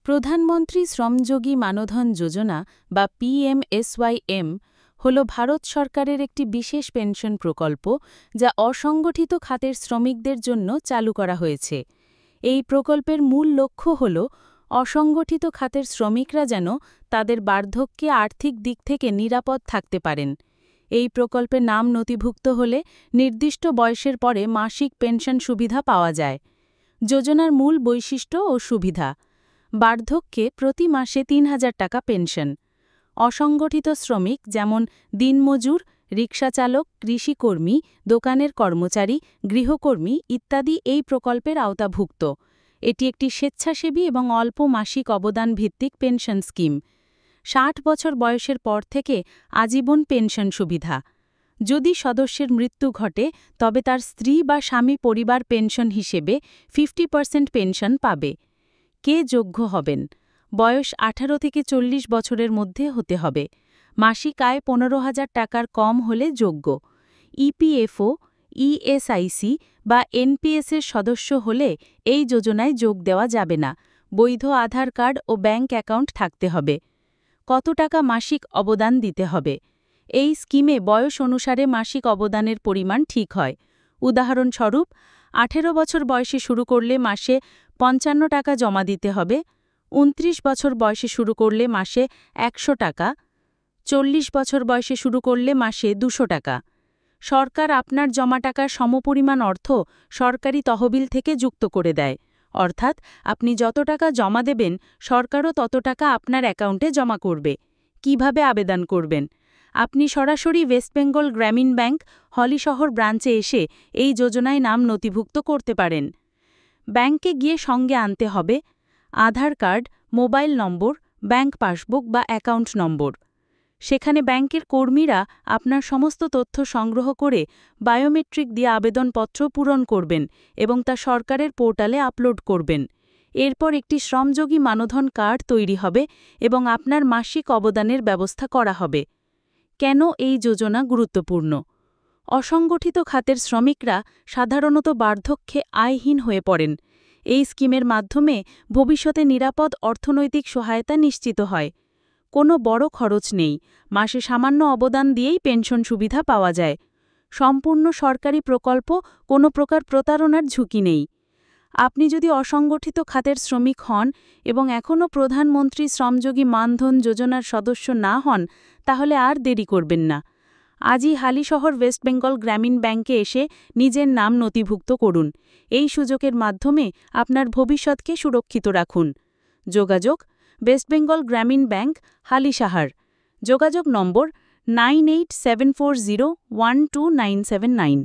প্রধানমন্ত্রী শ্রমযোগী মানধন যোজনা বা পিএমএসওয়াইএম হল ভারত সরকারের একটি বিশেষ পেনশন প্রকল্প যা অসংগঠিত খাতের শ্রমিকদের জন্য চালু করা হয়েছে। এই প্রকল্পের মূল লক্ষ্য হল অসংগঠিত খাতের শ্রমিকরা যেন তাদের বার্ধক্যে আর্থিক দিক থেকে নিরাপদ থাকতে পারেন। এই প্রকল্পে নাম নথিভুক্ত হলে নির্দিষ্ট বয়সের পরে মাসিক পেনশন সুবিধা পাওয়া যায়। যোজনার মূল বৈশিষ্ট্য ও সুবিধা: বার্ধক্যে প্রতি মাসে ৩,০০০ টাকা পেনশন। অসংগঠিত শ্রমিক যেমন দিনমজুর, রিকশাচালক, কৃষিকর্মী, দোকানের কর্মচারী, গৃহকর্মী ইত্যাদি এই প্রকল্পের আওতাভুক্ত। এটি একটি স্বেচ্ছাসেবী এবং অল্প মাসিক অবদান ভিত্তিক পেনশন স্কিম। ৬০ বছর বয়সের পর থেকে আজীবন পেনশন সুবিধা। যদি সদস্যের মৃত্যু ঘটে তবে তার স্ত্রী বা স্বামী পরিবার পেনশন হিসেবে 50% পেনশন পাবে। কে যোগ্য হবেন? বয়স ১৮ থেকে ৪০ বছরের মধ্যে হতে হবে। মাসিক আয় ১৫,০০০ টাকার কম হলে যোগ্য। ইপিএফও, ইএসআইসি বা এনপিএসের সদস্য হলে এই যোজনায় যোগ দেওয়া যাবে না। বৈধ আধার কার্ড ও ব্যাংক অ্যাকাউন্ট থাকতে হবে। কত টাকা মাসিক অবদান দিতে হবে? এই স্কিমে বয়স অনুসারে মাসিক অবদানের পরিমাণ ঠিক হয়। উদাহরণস্বরূপ, ১৮ বছর বয়সে শুরু করলে মাসে ৫৫ টাকা জমা দিতে হবে। ২৯ বছর বয়সে শুরু করলে মাসে ১০০ টাকা। ৪০ বছর বয়সে শুরু করলে মাসে ২০০ টাকা। সরকার আপনার জমা টাকার সমপরিমাণ অর্থ সরকারি তহবিল থেকে যুক্ত করে দেয়। অর্থাৎ আপনি যত টাকা জমা দেবেন, সরকারও তত টাকা আপনার অ্যাকাউন্টে জমা করবে। কিভাবে আবেদন করবেন? আপনি সরাসরি ওয়েস্ট বেঙ্গল গ্রামীণ ব্যাংক, হলিশহর ব্রাঞ্চে এসে এই যোজনায় নাম নথিভুক্ত করতে পারেন। ব্যাংকে গিয়ে সঙ্গে আনতে হবে Aadhaar card, mobile number, bank passbook বা অ্যাকাউন্ট নম্বর। সেখানে ব্যাংকের কর্মীরা আপনার সমস্ত তথ্য সংগ্রহ করে বায়োমেট্রিক দিয়ে আবেদনপত্র পূরণ করবেন এবং তা সরকারের পোর্টালে আপলোড করবেন। এরপর একটি শ্রমযোগী মানধন কার্ড তৈরি হবে এবং আপনার মাসিক অবদানের ব্যবস্থা করা হবে। কেন এই যোজনা গুরুত্বপূর্ণ? অসংগঠিত খাতের শ্রমিকরা সাধারণত বার্ধক্যে আয়হীন হয়ে পড়েন। এই স্কিমের মাধ্যমে ভবিষ্যতে নিরাপদ অর্থনৈতিক সহায়তা নিশ্চিত হয়। কোনো বড় খরচ নেই, মাসে সামান্য অবদান দিয়েই পেনশন সুবিধা পাওয়া যায়। সম্পূর্ণ সরকারি প্রকল্প, কোনো প্রকার প্রতারণার ঝুঁকি নেই। আপনি যদি অসংগঠিত খাতের শ্রমিক হন এবং এখনও প্রধানমন্ত্রী শ্রমযোগী মানধন যোজনার সদস্য না হন, তাহলে আর দেরি করবেন না। আজই হালিশহর ওয়েস্ট বেঙ্গল গ্রামীণ ব্যাংকে এসে নিজের নাম নথিভুক্ত করুন। এই সুযোগের মাধ্যমে আপনার ভবিষ্যৎকে সুরক্ষিত রাখুন। যোগাযোগ: ওয়েস্ট বেঙ্গল গ্রামীণ ব্যাংক, হালিশহর। যোগাযোগ নম্বর 9874012979।